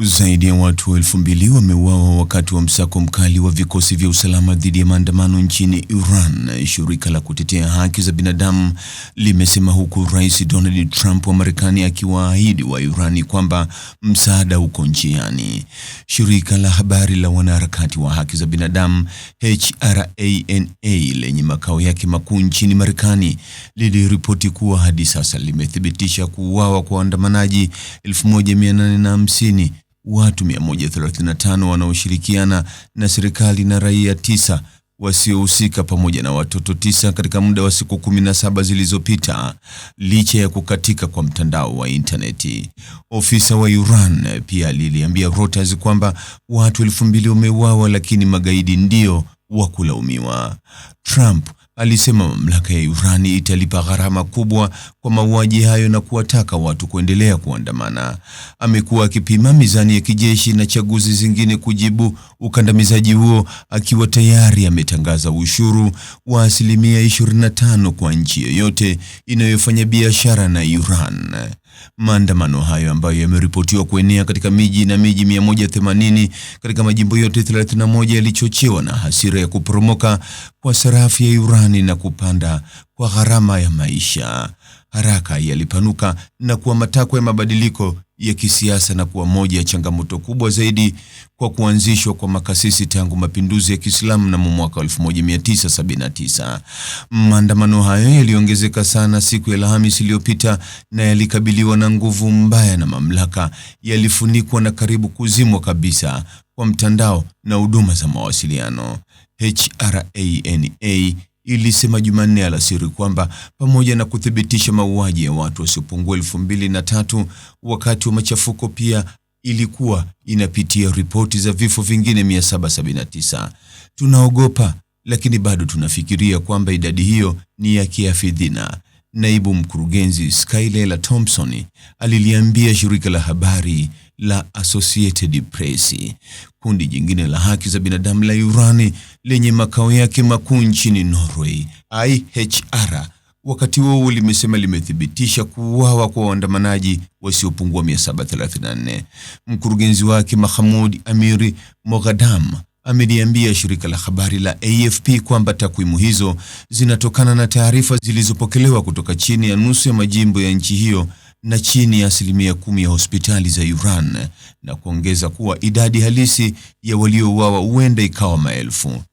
Zaidi ya watu 2,000 wameuawa wakati wa msako mkali wa vikosi vya usalama dhidi ya maandamano nchini Iran, shirika la kutetea haki za binadamu limesema, huku Rais Donald Trump wa Marekani akiwaahidi wa Irani kwamba msaada uko njiani. Shirika la habari la wanaharakati wa haki za binadamu HRANA lenye makao yake makuu nchini Marekani liliripoti kuwa hadi sasa limethibitisha kuuawa kwa waandamanaji 1850, watu 135 wanaoshirikiana na serikali na raia 9 wasiohusika pamoja na watoto 9 katika muda wa siku 17 zilizopita, licha ya kukatika kwa mtandao wa intaneti. Ofisa wa Iran pia liliambia Reuters kwamba watu 2,000 wameuawa, lakini magaidi ndio wa kulaumiwa. Trump alisema mamlaka ya Iran italipa gharama kubwa kwa mauaji hayo na kuwataka watu kuendelea kuandamana. Amekuwa akipima mizani ya kijeshi na chaguzi zingine kujibu ukandamizaji huo, akiwa tayari ametangaza ushuru wa 25% kwa nchi yoyote inayofanya biashara na Iran. Maandamano hayo ambayo yameripotiwa kuenea katika miji 180 katika majimbo yote 31 yalichochewa na hasira ya kuporomoka kwa sarafu ya Iran na kupanda kwa gharama ya maisha. Haraka yalipanuka na kuwa matakwa ya mabadiliko ya kisiasa na kuwa moja ya changamoto kubwa zaidi kwa kuanzishwa kwa makasisi tangu mapinduzi ya Kiislamu mnamo mwaka 1979. Maandamano hayo yaliongezeka sana siku ya Alhamisi iliyopita na yalikabiliwa na nguvu mbaya, na mamlaka yalifunikwa na karibu kuzimwa kabisa kwa mtandao na huduma za mawasiliano. HRANA ilisema Jumanne alasiri kwamba pamoja na kuthibitisha mauaji ya watu wasiopungua 2,003 wakati wa machafuko, pia ilikuwa inapitia ripoti za vifo vingine 779. Tunaogopa, lakini bado tunafikiria kwamba idadi hiyo ni ya kiafidhina, naibu mkurugenzi Skyler Thompson aliliambia shirika la habari la Associated Press. Kundi jingine la haki za binadamu la Iran lenye makao yake makuu nchini Norway, IHR, wakati huo limesema limethibitisha kuuawa kwa waandamanaji wasiopungua 734. Mkurugenzi wake Mahmoud Amiri Moghadam ameliambia shirika la habari la AFP kwamba takwimu hizo zinatokana na taarifa zilizopokelewa kutoka chini ya nusu ya majimbo ya nchi hiyo na chini ya 10% ya hospitali za Iran, na kuongeza kuwa idadi halisi ya waliouawa huenda ikawa maelfu.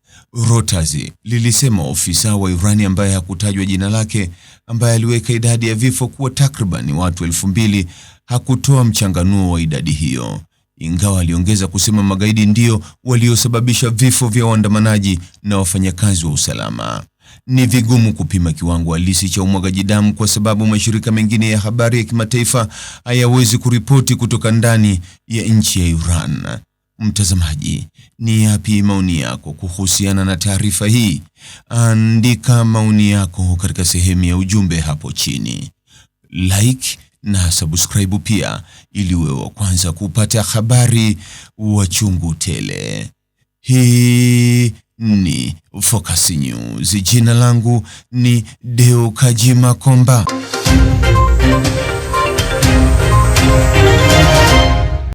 Reuters lilisema ofisa wa Iran ambaye hakutajwa jina lake, ambaye aliweka idadi ya vifo kuwa takriban watu 2,000, hakutoa mchanganuo wa idadi hiyo, ingawa aliongeza kusema magaidi ndio waliosababisha vifo vya waandamanaji na wafanyakazi wa usalama. Ni vigumu kupima kiwango halisi cha umwagaji damu kwa sababu mashirika mengine ya habari ya kimataifa hayawezi kuripoti kutoka ndani ya nchi ya Iran. Mtazamaji, ni yapi maoni yako kuhusiana na taarifa hii? Andika maoni yako katika sehemu ya ujumbe hapo chini. Like na subscribe pia ili uwe wa kwanza kupata habari wa chungu tele. Hii ni Focus News. Jina langu ni Deo Kajima Komba.